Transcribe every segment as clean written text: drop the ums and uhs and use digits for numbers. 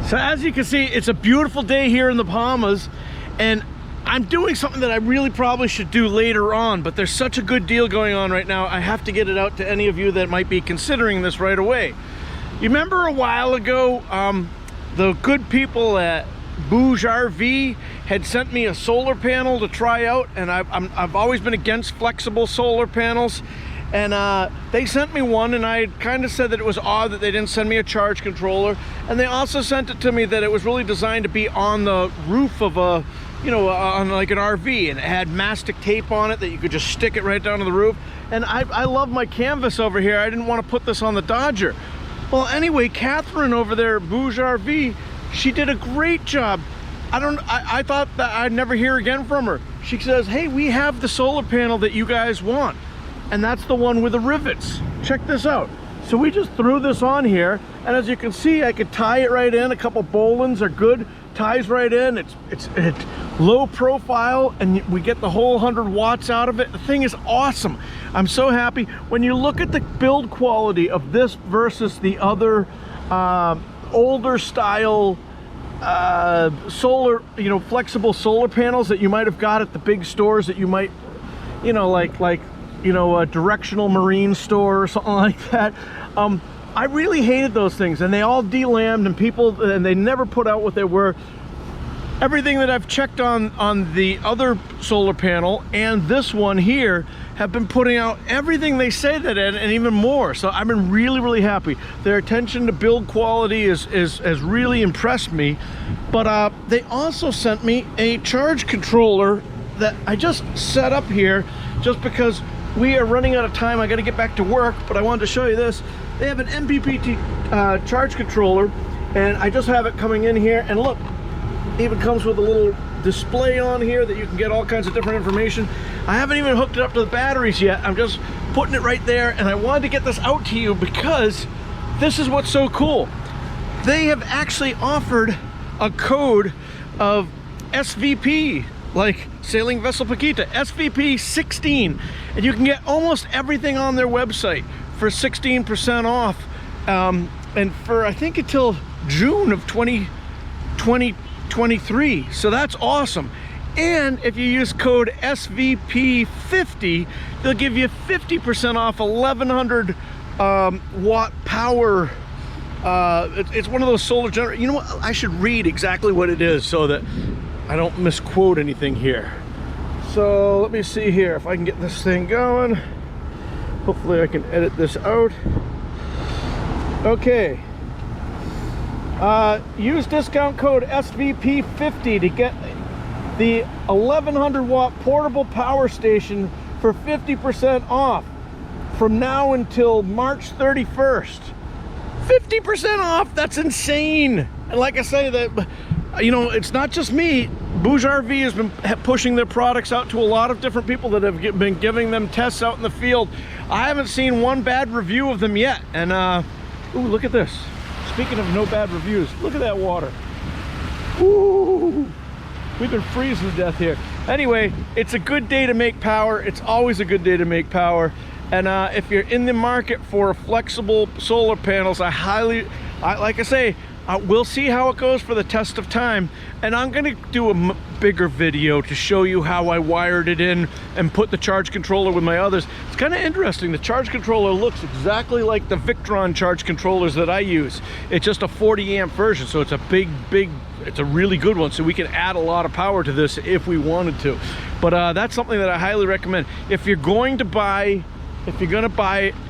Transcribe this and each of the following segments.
So as you can see, it's a beautiful day here in the Bahamas, and I'm doing something that I really probably should do later on, but there's such a good deal going on right now, I have to get it out to any of you that might be considering this right away. You remember a while ago, the good people at BougeRV had sent me a solar panel to try out, and I've always been against flexible solar panels, and they sent me one, and I kind of said that it was odd that they didn't send me a charge controller, and they also sent it to me that it was really designed to be on the roof of a, you know, on like an RV, and it had mastic tape on it that you could just stick it right down to the roof. And I love my canvas over here. I didn't want to put this on the Dodger. Well, anyway, Catherine over there at BougeRV, she did a great job. I thought that I'd never hear again from her. She says, hey, we have the solar panel that you guys want, and that's the one with the rivets. Check this out. So we just threw this on here, and as you can see, I could tie it right in. A couple Bolins are good, ties right in. It's low profile, and we get the whole 100 watts out of it. The thing is awesome. I'm so happy. When you look at the build quality of this versus the other older style solar, you know, flexible solar panels that you might have got at the big stores that you might, you know, like you know, a directional marine store or something like that. I really hated those things, and they all de-lambed, and they never put out what they were. Everything that I've checked on the other solar panel and this one here have been putting out everything they say that and even more. So I've been really happy. Their attention to build quality has really impressed me. But they also sent me a charge controller that I just set up here just because we are running out of time. I got to get back to work, but I wanted to show you this. They have an MPPT charge controller, and I just have it coming in here, and look, it even comes with a little display on here that you can get all kinds of different information. I haven't even hooked it up to the batteries yet. I'm just putting it right there, and I wanted to get this out to you because this is what's so cool. They have actually offered a code of SVP, like Sailing Vessel Paquita, SVP16, and you can get almost everything on their website for 16% off, and for I think until June of 2023. So that's awesome. And if you use code SVP50, they'll give you 50% off 1100 watt power. It's one of those solar generators. You know what? I should read exactly what it is so that I don't misquote anything here. So let me see here if I can get this thing going. Hopefully I can edit this out. Okay. Use discount code SVP50 to get the 1100 watt portable power station for 50% off from now until March 31st. 50% off, that's insane. And like I say, that, you know, it's not just me. BougeRV has been pushing their products out to a lot of different people that have been giving them tests out in the field. I haven't seen one bad review of them yet. And ooh, look at this. Speaking of no bad reviews, look at that water. Ooh, we've been freezing to death here. Anyway, it's a good day to make power. It's always a good day to make power. And if you're in the market for flexible solar panels, like I say, we'll see how it goes for the test of time, and I'm going to do a bigger video to show you how I wired it in and put the charge controller with my others. It's kind of interesting. The charge controller looks exactly like the Victron charge controllers that I use. It's just a 40 amp version, so it's a big, it's a really good one, so we can add a lot of power to this if we wanted to. But that's something that I highly recommend. If you're going to buy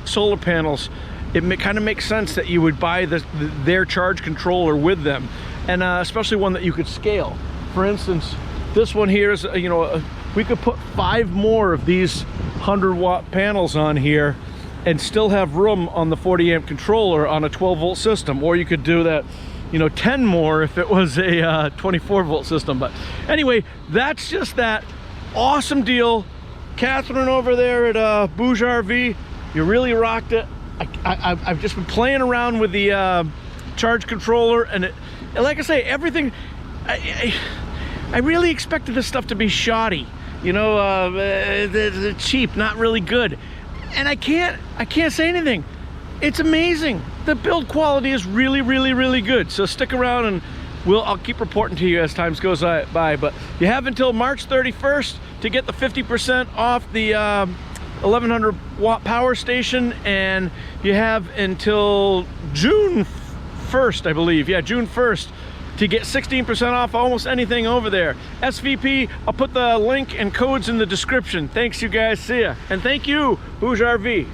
solar panels, it kind of makes sense that you would buy their charge controller with them, and especially one that you could scale. For instance, this one here is, you know, we could put 5 more of these 100 watt panels on here and still have room on the 40 amp controller on a 12 volt system, or you could do that, you know, 10 more if it was a 24 volt system. But anyway, that's just that awesome deal. Catherine over there at BougeRV, you really rocked it. I've just been playing around with the charge controller, and like I say, everything, I really expected this stuff to be shoddy, you know, cheap, not really good, and I can't say anything. It's amazing. the build quality is really, really, really good. So stick around and I'll keep reporting to you as time goes by. But you have until March 31st to get the 50% off the 1100 watt power station, and you have until June 1st, I believe. Yeah, June 1st to get 16% off almost anything over there. SVP, I'll put the link and codes in the description. Thanks, you guys. See ya. And thank you, BougeRV.